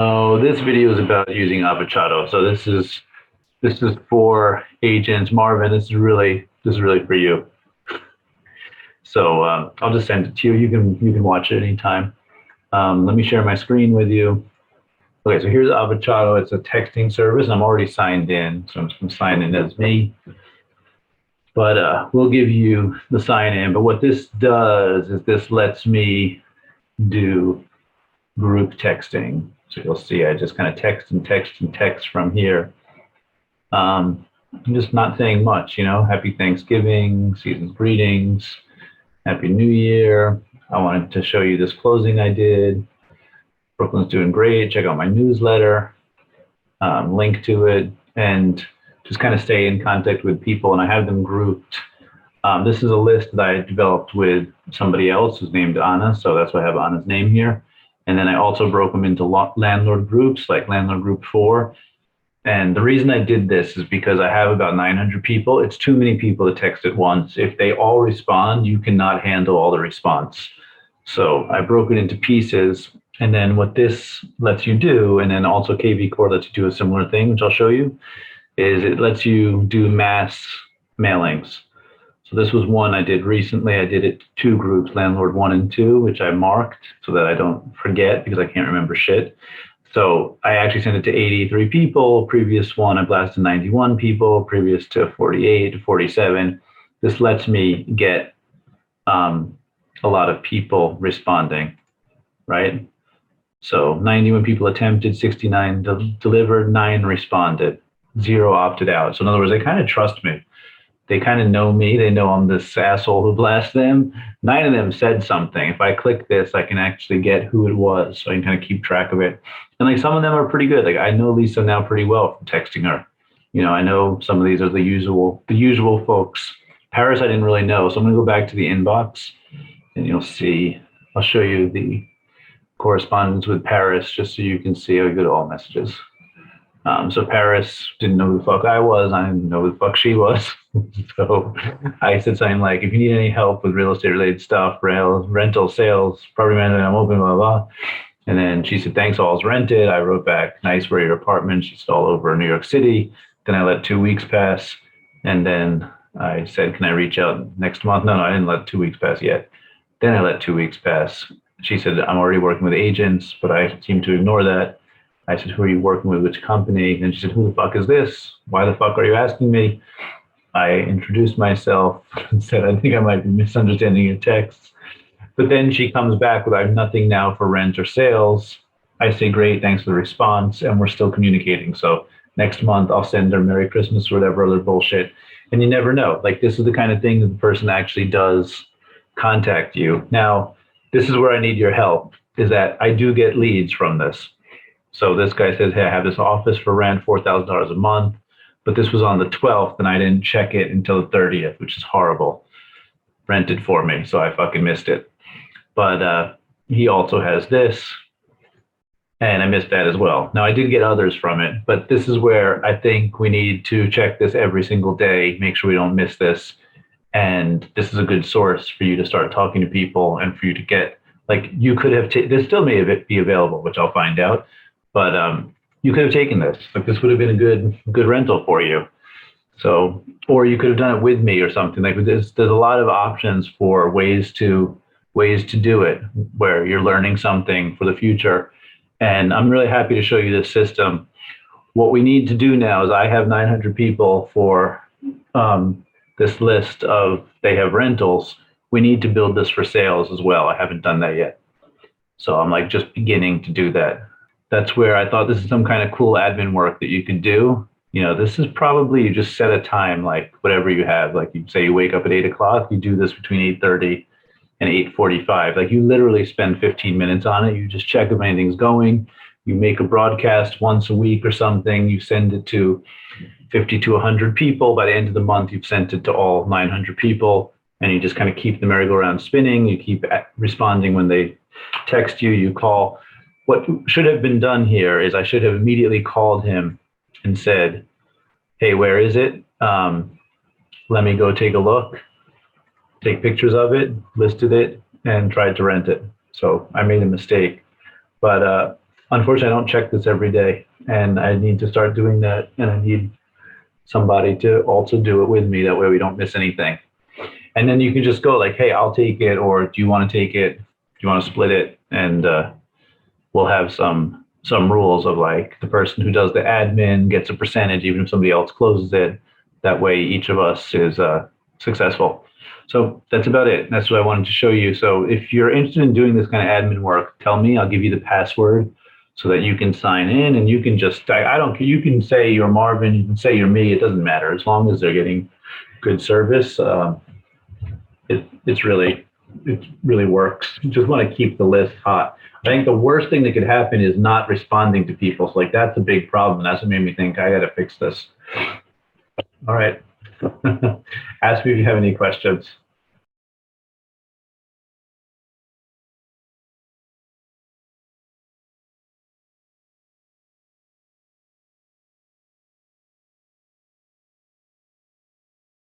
Oh, this video is about using Avochato. So this is for agents. Marvin, this is really for you. So I'll just send it to you. You can watch it anytime. Let me share my screen with you. Okay, so here's Avochato. It's a texting service. I'm already signed in, so I'm just going to sign in as me. But we'll give you the sign in. But what this does is this lets me do group texting. So you'll see I just kind of text and text and text from here. I'm just not saying much, happy Thanksgiving, season's greetings, happy New Year. I wanted to show you this closing I did. Brooklyn's doing great. Check out my newsletter, link to it, and just kind of stay in contact with people. And I have them grouped. This is a list that I developed with somebody else who's named Anna. So that's why I have Anna's name here. And then I also broke them into landlord groups, like landlord group 4. And the reason I did this is because I have about 900 people. It's too many people to text at once. If they all respond, you cannot handle all the response. So I broke it into pieces. And then what this lets you do, and then also KV Core lets you do a similar thing, which I'll show you, is it lets you do mass mailings. So this was one I did recently. I did it to 2 groups, landlord 1 and 2, which I marked so that I don't forget because I can't remember shit. So I actually sent it to 83 people. Previous one, I blasted 91 people. Previous to 48 to 47. This lets me get a lot of people responding, right? So 91 people attempted, 69 delivered, 9 responded, 0 opted out. So in other words, they kind of trust me. They kind of know me. They know I'm this asshole who blasts them. 9 of them said something. If I click this, I can actually get who it was, so I can kind of keep track of it. And like some of them are pretty good. Like I know Lisa now pretty well from texting her. I know some of these are the usual folks. Paris, I didn't really know, so I'm gonna go back to the inbox, and you'll see. I'll show you the correspondence with Paris just so you can see how good all messages. So Paris didn't know who the fuck I was. I didn't know who the fuck she was. So I said something like, if you need any help with real estate related stuff, rental, sales, property management, I'm open, blah, blah. And then she said, thanks, all's rented. I wrote back, nice, where your apartment? She's all over New York City. Then I let 2 weeks pass. And then I said, can I reach out next month? No, I didn't let 2 weeks pass yet. Then I let 2 weeks pass. She said, I'm already working with agents, but I seem to ignore that. I said, who are you working with? Which company? And she said, who the fuck is this? Why the fuck are you asking me? I introduced myself and said, I think I might be misunderstanding your texts. But then she comes back with, I have nothing now for rent or sales. I say, great, thanks for the response. And we're still communicating. So next month, I'll send her Merry Christmas or whatever other bullshit. And you never know. Like, this is the kind of thing that the person actually does contact you. Now, this is where I need your help, is that I do get leads from this. So this guy says, hey, I have this office for rent, $4,000 a month, but this was on the 12th and I didn't check it until the 30th, which is horrible. Rented for me, so I fucking missed it. But he also has this, and I missed that as well. Now, I did get others from it, but this is where I think we need to check this every single day, make sure we don't miss this. And this is a good source for you to start talking to people and for you to get, like, you could have, this still may be available, which I'll find out. But you could have taken this. Like, this would have been a good rental for you. So, or you could have done it with me or something. Like, there's a lot of options for ways to do it where you're learning something for the future. And I'm really happy to show you this system. What we need to do now is I have 900 people for this list of they have rentals. We need to build this for sales as well. I haven't done that yet. So I'm like just beginning to do that. That's where I thought this is some kind of cool admin work that you could do. This is probably, you just set a time, like whatever you have. Like you say you wake up at 8 o'clock, you do this between 8:30 and 8:45. Like you literally spend 15 minutes on it. You just check if anything's going. You make a broadcast once a week or something. You send it to 50 to 100 people. By the end of the month, you've sent it to all 900 people. And you just kind of keep the merry-go-round spinning. You keep responding when they text you, you call. What should have been done here is I should have immediately called him and said, hey, where is it? Let me go take a look, take pictures of it, listed it, and tried to rent it. So I made a mistake. But Unfortunately, I don't check this every day, and I need to start doing that. And I need somebody to also do it with me. That way, we don't miss anything. And then you can just go like, "Hey, I'll take it," or "Do you want to take it? Do you want to split it?" And we'll have some rules of like the person who does the admin gets a percentage, even if somebody else closes it. That way, each of us is successful. So that's about it. That's what I wanted to show you. So if you're interested in doing this kind of admin work, tell me. I'll give you the password so that you can sign in, and you can just I don't you can say you're Marvin, you can say you're me. It doesn't matter as long as they're getting good service. It really works. You just want to keep the list hot. I think the worst thing that could happen is not responding to people. So like that's a big problem. That's what made me think I got to fix this. All right. Ask me if you have any questions.